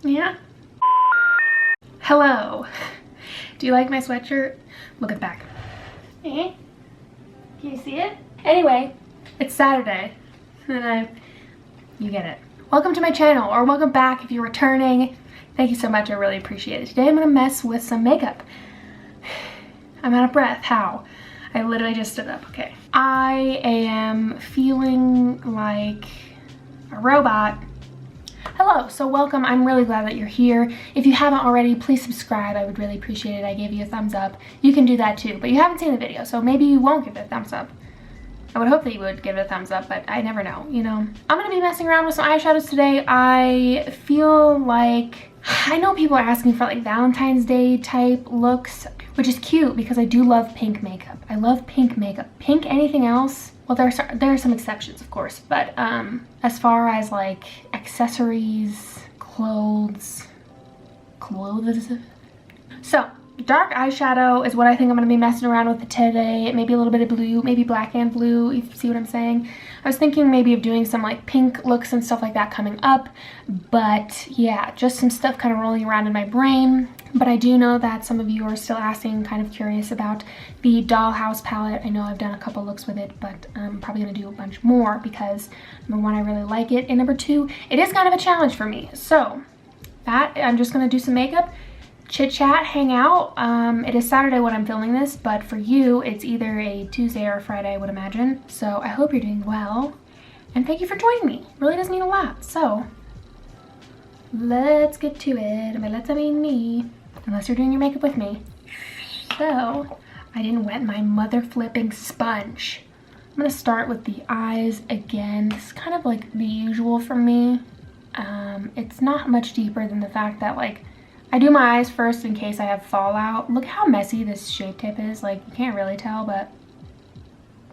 Yeah. Hello. Do you like my sweatshirt? Look at the back. Eh? Can you see it? Anyway, it's Saturday. And you get it. Welcome to my channel, or welcome back if you're returning. Thank you so much, I really appreciate it. Today I'm gonna mess with some makeup. I'm out of breath, how? I literally just stood up, okay. I am feeling like a robot. Hello, so welcome. I'm really glad that you're here. If you haven't already, please subscribe. I would really appreciate it. I gave you a thumbs up. You can do that too, but you haven't seen the video, so maybe you won't give it a thumbs up. I would hope that you would give it a thumbs up, but I never know, you know. I'm gonna be messing around with some eyeshadows today. I feel like, I know people are asking for like Valentine's Day type looks, which is cute because I do love pink makeup. I love pink makeup. Pink anything else? Well, there are some exceptions, of course, but as far as like accessories, clothes. So, dark eyeshadow is what I think I'm going to be messing around with today. Maybe a little bit of blue, maybe black and blue, if you see what I'm saying. I was thinking maybe of doing some like pink looks and stuff like that coming up, but yeah, just some stuff kind of rolling around in my brain. But I do know that some of you are still asking, kind of curious about the Dollhouse palette. I know I've done a couple looks with it, but I'm probably going to do a bunch more because number one, I really like it, and number two, it is kind of a challenge for me. So that, I'm just going to do some makeup, chit chat, hang out. It is Saturday when I'm filming this, but for you, it's either a Tuesday or a Friday, I would imagine. So I hope you're doing well, and thank you for joining me. It really does mean a lot. So let's get to it. By let's, I mean me. Unless you're doing your makeup with me. So, I didn't wet my mother flipping sponge. I'm gonna start with the eyes again. This is kind of like the usual for me. It's not much deeper than the fact that like, I do my eyes first in case I have fallout. Look how messy this shape tape is. Like, you can't really tell, but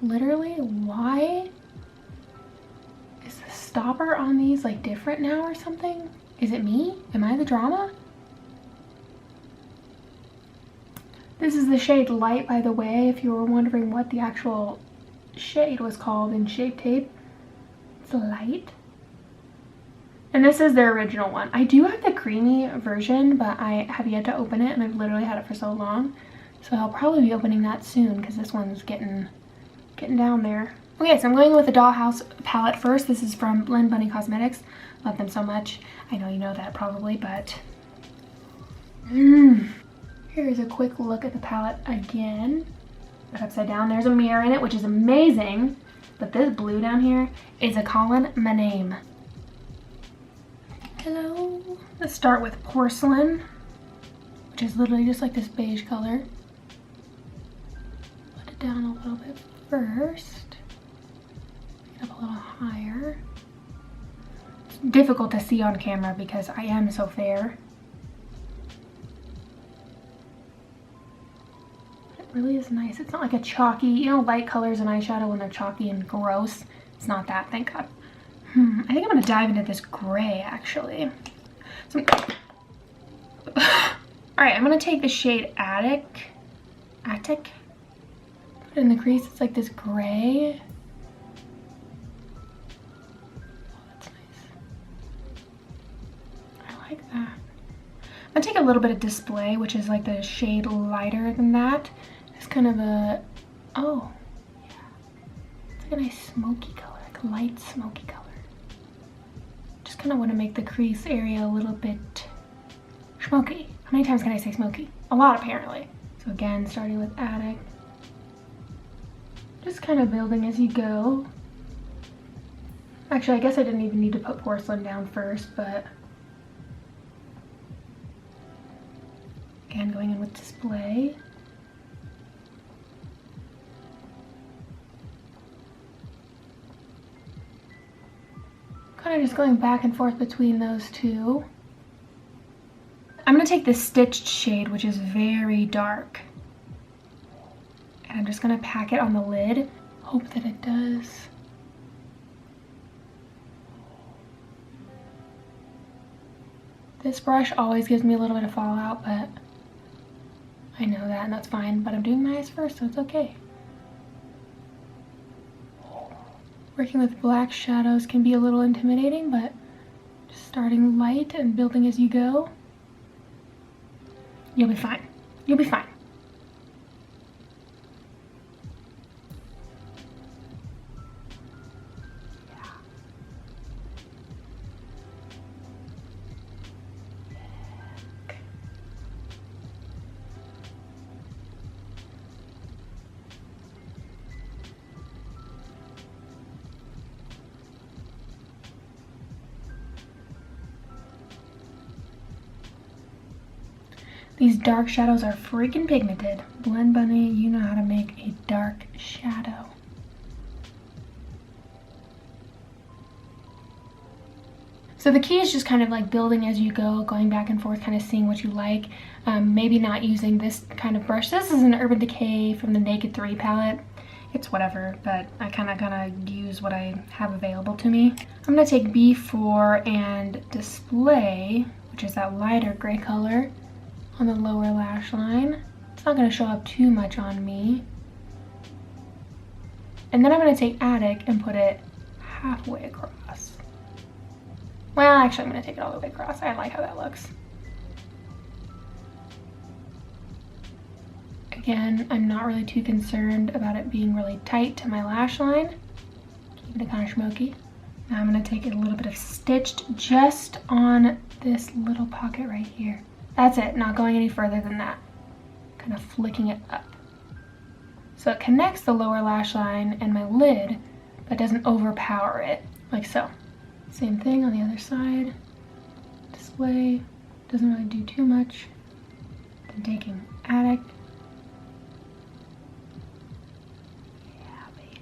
literally, why is the stopper on these like different now or something? Is it me? Am I the drama? This is the shade Light, by the way, if you were wondering what the actual shade was called in Shape Tape. It's Light. And this is their original one. I do have the creamy version, but I have yet to open it, and I've literally had it for so long. So I'll probably be opening that soon, because this one's getting down there. Okay, so I'm going with the Dollhouse palette first. This is from blendbunnycosmetics. Love them so much. I know you know that probably, but... Here's a quick look at the palette again. But upside down, there's a mirror in it, which is amazing. But this blue down here is a calling my name. Hello. Let's start with Porcelain, which is literally just like this beige color. Put it down a little bit first. Get up a little higher. It's difficult to see on camera because I am so fair. Really is nice. It's not like a chalky, you know, light colors in eyeshadow when they're chalky and gross. It's not that, thank God. I think I'm gonna dive into this gray actually. So, all right, I'm gonna take the shade Attic. Put it in the crease. It's like this gray. Oh, that's nice. I like that. I'm gonna take a little bit of Display, which is like the shade lighter than that. It's kind of a, oh, yeah. It's like a nice smoky color, like a light smoky color. Just kind of want to make the crease area a little bit smoky. How many times can I say smoky? A lot, apparently. So again, starting with Attic. Just kind of building as you go. Actually, I guess I didn't even need to put Porcelain down first, but again, going in with Display. Kind of just going back and forth between those two. I'm going to take this Stitched shade, which is very dark. And I'm just going to pack it on the lid. Hope that it does. This brush always gives me a little bit of fallout, but I know that and that's fine. But I'm doing my eyes first, so it's okay. Working with black shadows can be a little intimidating, but just starting light and building as you go. You'll be fine. You'll be fine. These dark shadows are freaking pigmented. Blend Bunny, you know how to make a dark shadow. So the key is just kind of like building as you go, going back and forth, kind of seeing what you like. Maybe not using this kind of brush. This is an Urban Decay from the Naked 3 palette. It's whatever, but I kind of use what I have available to me. I'm gonna take B4 and Display, which is that lighter gray color, on the lower lash line. It's not going to show up too much on me. And then I'm going to take Attic and put it halfway across. Well, actually I'm going to take it all the way across. I like how that looks. Again, I'm not really too concerned about it being really tight to my lash line. Keep it kind of smoky. Now I'm going to take a little bit of Stitched just on this little pocket right here. That's it, not going any further than that. Kind of flicking it up. So it connects the lower lash line and my lid, but doesn't overpower it, like so. Same thing on the other side. Display, doesn't really do too much. Then taking Attic. Yeah, baby.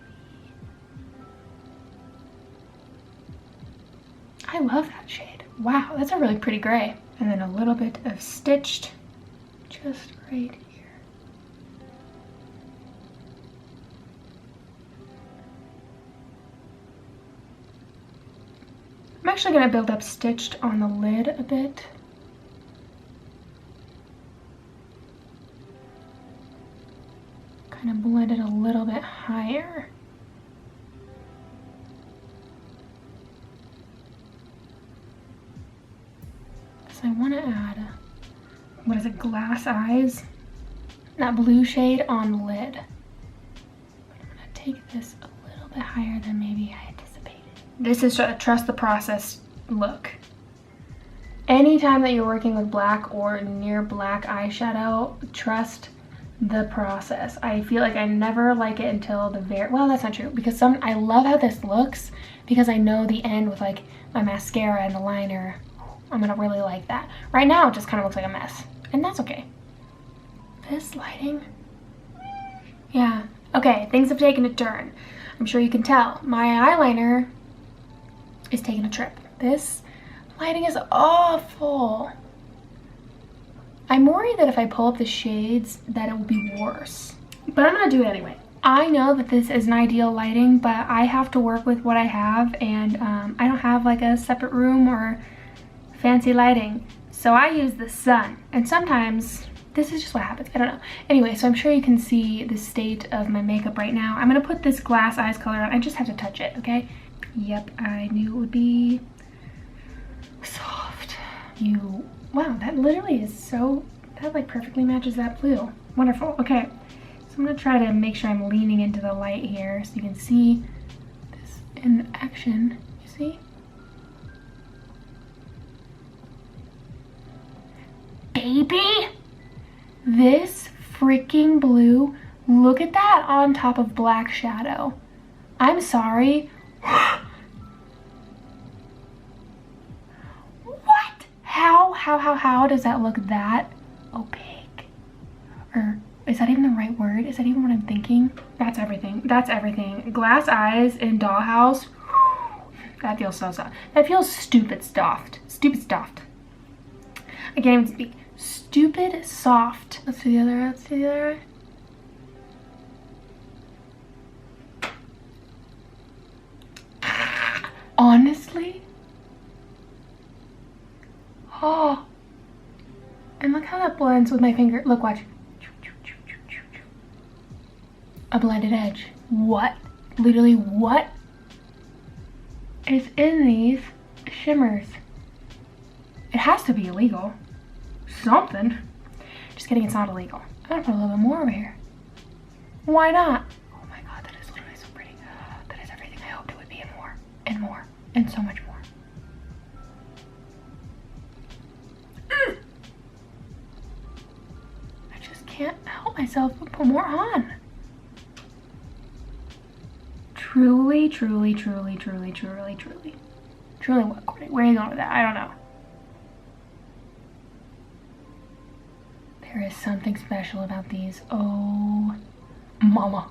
I love that shade. Wow, that's a really pretty gray. And then a little bit of Stitched just right here. I'm actually going to build up Stitched on the lid a bit. Kind of blend it a little bit higher. I want to add, what is it, Glass Eyes? That blue shade on the lid. But I'm going to take this a little bit higher than maybe I anticipated. This is a trust the process look. Anytime that you're working with black or near black eyeshadow, trust the process. I feel like I never like it until the very, well, that's not true, because I love how this looks because I know the end with like my mascara and the liner. I'm gonna really like that. Right now it just kind of looks like a mess, and that's okay. This lighting, yeah, okay, things have taken a turn. I'm sure you can tell. My eyeliner is taking a trip. This lighting is awful. I'm worried that if I pull up the shades that it will be worse, but I'm gonna do it anyway. I know that this isn't ideal lighting, but I have to work with what I have, and I don't have like a separate room or fancy lighting, so I use the sun, and sometimes this is just what happens. I don't know. Anyway, so I'm sure you can see the state of my makeup right now. I'm gonna put this Glass Eyes color on. I just have to touch it, okay? Yep, I knew it would be soft. Wow, that literally is so, that like perfectly matches that blue. Wonderful. Okay, so I'm gonna try to make sure I'm leaning into the light here so you can see this in action. You see? Baby, this freaking blue, look at that on top of black shadow. I'm sorry. What? How does that look that opaque? Or is that even the right word? Is that even what I'm thinking? That's everything. That's everything. Glass Eyes in Dollhouse. That feels so soft. That feels stupid soft. Stupid soft. I can't even speak. Stupid soft. Let's do the other eye. Let's do the other eye. Honestly? Oh. And look how that blends with my finger. Look, watch. A blended edge. What? Literally what is in these shimmers? It has to be illegal. Something. Just kidding, it's not illegal. I'm gonna put a little bit more over here. Why not? Oh my god, that is literally so pretty. That is everything I hoped it would be, and more, and more, and so much more. I just can't help myself but put more on. Truly, truly, truly, truly, truly, truly. Truly what, Courtney? Where are you going with that? I don't know. There is something special about these. Oh, mama.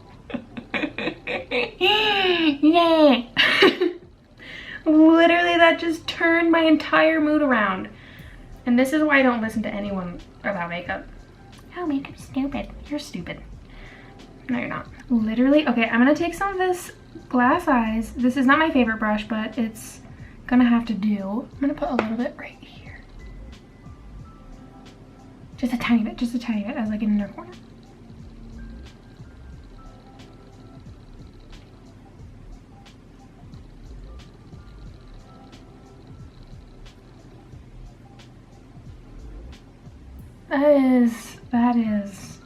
Yeah. Literally, that just turned my entire mood around. And this is why I don't listen to anyone about makeup. Oh, makeup's stupid. You're stupid. No, you're not. Literally, okay, I'm gonna take some of this glass eyes. This is not my favorite brush, but it's gonna have to do. I'm gonna put a little bit right here. Just a tiny bit as like an inner corner. That is,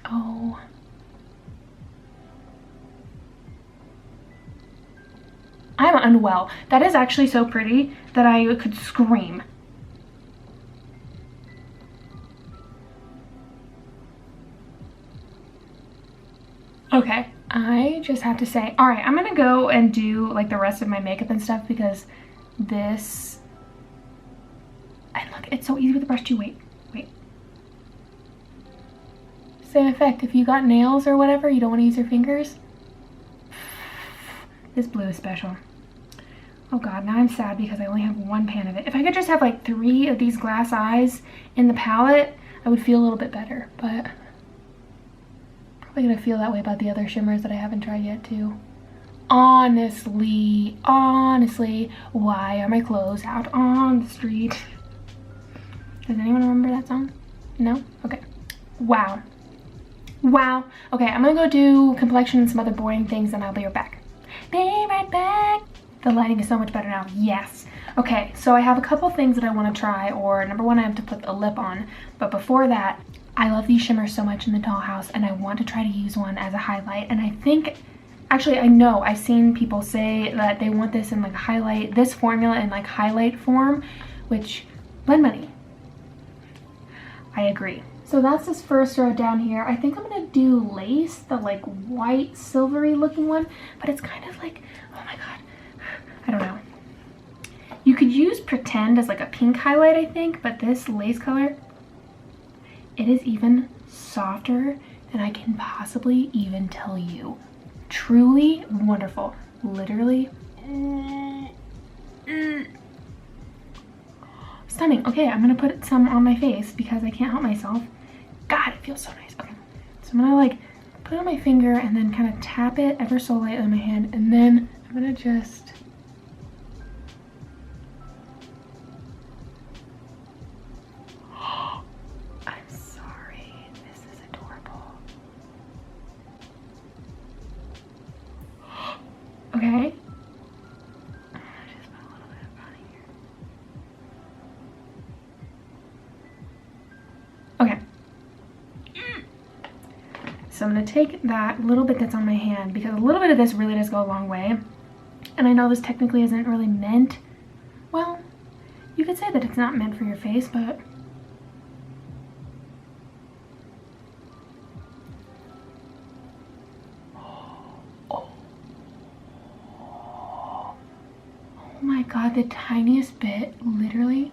oh. I'm unwell. That is actually so pretty that I could scream. Okay, I just have to say, all right, I'm gonna go and do like the rest of my makeup and stuff because this, and look, it's so easy with the brush too. Wait. Same effect. If you got nails or whatever, you don't want to use your fingers. This blue is special. Oh god, now I'm sad because I only have one pan of it. If I could just have like 3 of these glass eyes in the palette, I would feel a little bit better, but probably gonna feel that way about the other shimmers that I haven't tried yet too. Honestly, why are my clothes out on the street? Does anyone remember that song? No? Okay. Wow. Okay, I'm gonna go do complexion and some other boring things and I'll be right back. Be right back. The lighting is so much better now. Yes. Okay, so I have a couple things that I want to try, or number one, I have to put a lip on. But before that, I love these shimmers so much in the dollhouse and I want to try to use one as a highlight. And I think, actually I know I've seen people say that they want this in like a highlight, this formula in like highlight form, which Blend Bunny. I agree. So that's this first row down here. I think I'm gonna do lace, the like white silvery looking one, but it's kind of like, oh my god, I don't know. You could use Pretend as like a pink highlight, I think, but this lace color, it is even softer than I can possibly even tell you. Truly wonderful. Literally. Stunning. Okay, I'm gonna put some on my face because I can't help myself. God, it feels so nice. Okay, so I'm gonna like put it on my finger and then kind of tap it ever so lightly on my hand, and then I'm gonna just I'm sorry, this is adorable. Okay. Just put a little bit of body here. Okay. So I'm gonna take that little bit that's on my hand because a little bit of this really does go a long way. And I know this technically isn't really meant, well, you could say that it's not meant for your face, but oh my god, the tiniest bit, literally.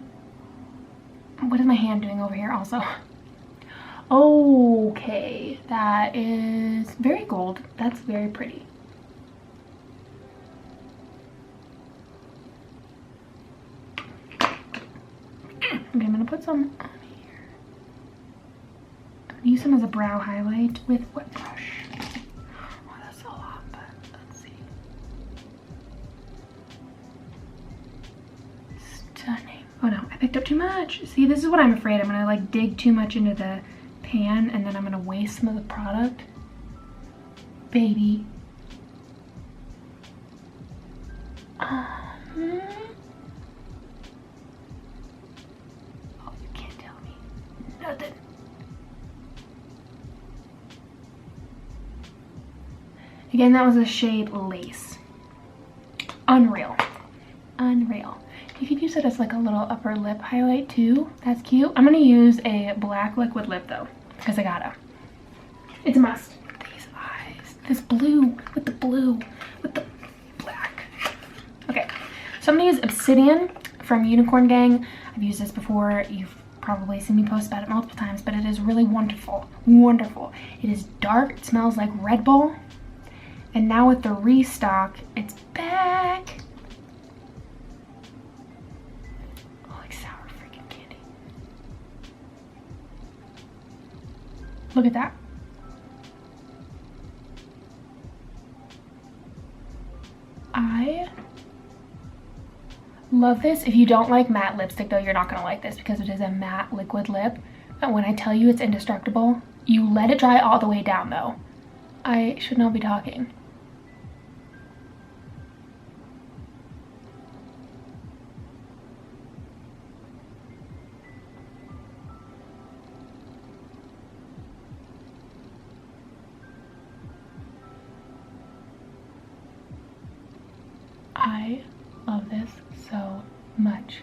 What is my hand doing over here also? Okay, that is very gold. That's very pretty. Okay, I'm gonna put some on here. I'm gonna use some as a brow highlight with what brush? Oh, that's a lot, but let's see. Stunning. Oh no, I picked up too much. See, this is what I'm afraid. I'm gonna like dig too much into the pan and then I'm gonna waste some of the product. Baby. Again, that was the shade Lace. Unreal. Unreal. You could use it as like a little upper lip highlight too. That's cute. I'm gonna use a black liquid lip though, because I gotta. It's a must. These eyes. This blue with the black. Okay, so I'm gonna use Obsidian from Unicorn Gang. I've used this before. You've probably seen me post about it multiple times, but it is really wonderful. Wonderful. It is dark. It smells like Red Bull. And now with the restock, it's back. Oh, like sour freaking candy. Look at that. I love this. If you don't like matte lipstick though, you're not gonna like this because it is a matte liquid lip. And when I tell you it's indestructible, you let it dry all the way down though. I should not be talking. I love this so much.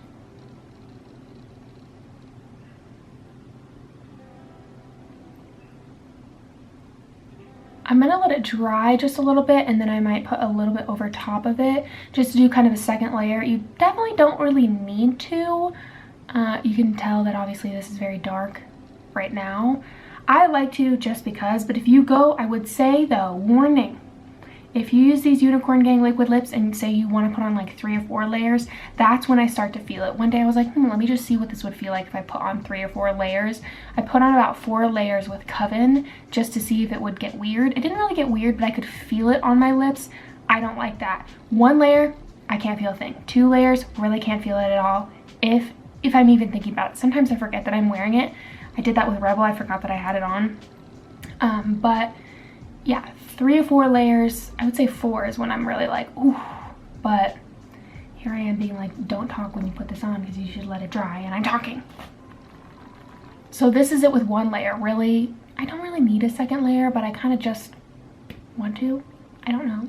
I'm gonna let it dry just a little bit and then I might put a little bit over top of it just to do kind of a second layer. You definitely don't really need to. You can tell that obviously this is very dark right now. I like to just because, but if you go, I would say though, warning. If you use these Unicorn Gang liquid lips and say you want to put on like 3 or 4 layers, that's when I start to feel it. One day I was like, let me just see what this would feel like if I put on 3 or 4 layers. I put on about 4 layers with Coven just to see if it would get weird. It didn't really get weird, but I could feel it on my lips. I don't like that. 1 layer, I can't feel a thing. 2 layers, really can't feel it at all. If I'm even thinking about it. Sometimes I forget that I'm wearing it. I did that with Rebel. I forgot that I had it on. But yeah, 3 or 4 layers. I would say 4 is when I'm really like, ooh. But here I am being like, don't talk when you put this on because you should let it dry, and I'm talking. So this is it with 1 layer. Really, I don't really need a second layer, but I kind of just want to. I don't know.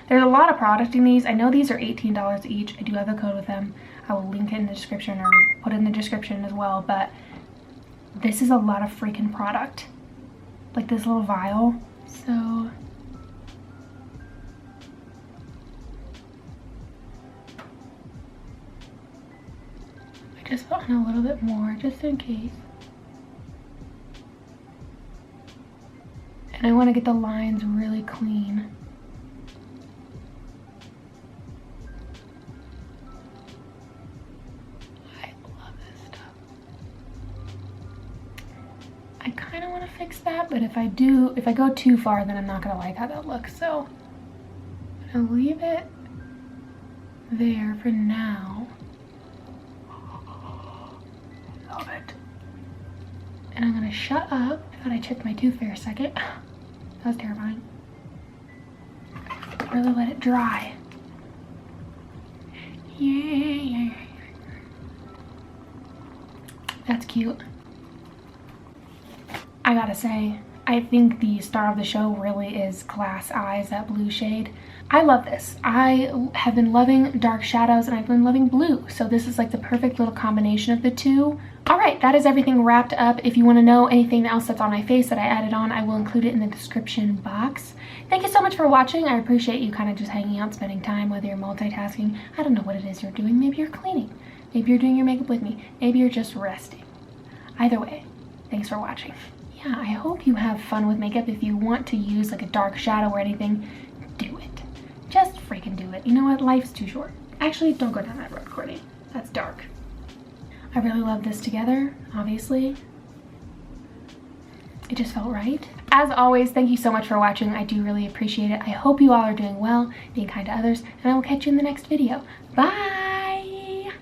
There's a lot of product in these. I know these are $18 each. I do have a code with them. I will link it in the description or put it in the description as well, but this is a lot of freaking product. Like this little vial. So I just put on a little bit more just in case. And I want to get the lines really clean. I love this stuff. I kind of want to fix that, but if I go too far, then I'm not going to like how that looks. So I'm going to leave it there for now. Love it. And I'm going to shut up. I thought I chipped my tooth for a second. That was terrifying. Really let it dry. Yeah. That's cute. I gotta say, I think the star of the show really is Glass Eyes, that blue shade. I love this. I have been loving dark shadows and I've been loving blue. So this is like the perfect little combination of the two. All right, that is everything wrapped up. If you want to know anything else that's on my face that I added on, I will include it in the description box. Thank you so much for watching. I appreciate you kind of just hanging out, spending time, whether you're multitasking. I don't know what it is you're doing. Maybe you're cleaning. Maybe you're doing your makeup with me. Maybe you're just resting. Either way, thanks for watching. Yeah, I hope you have fun with makeup. If you want to use like a dark shadow or anything, do it. Just freaking do it. You know what? Life's too short. Actually, don't go down that road, Courtney. That's dark. I really love this together, obviously. It just felt right. As always, thank you so much for watching. I do really appreciate it. I hope you all are doing well, being kind to others, and I will catch you in the next video. Bye!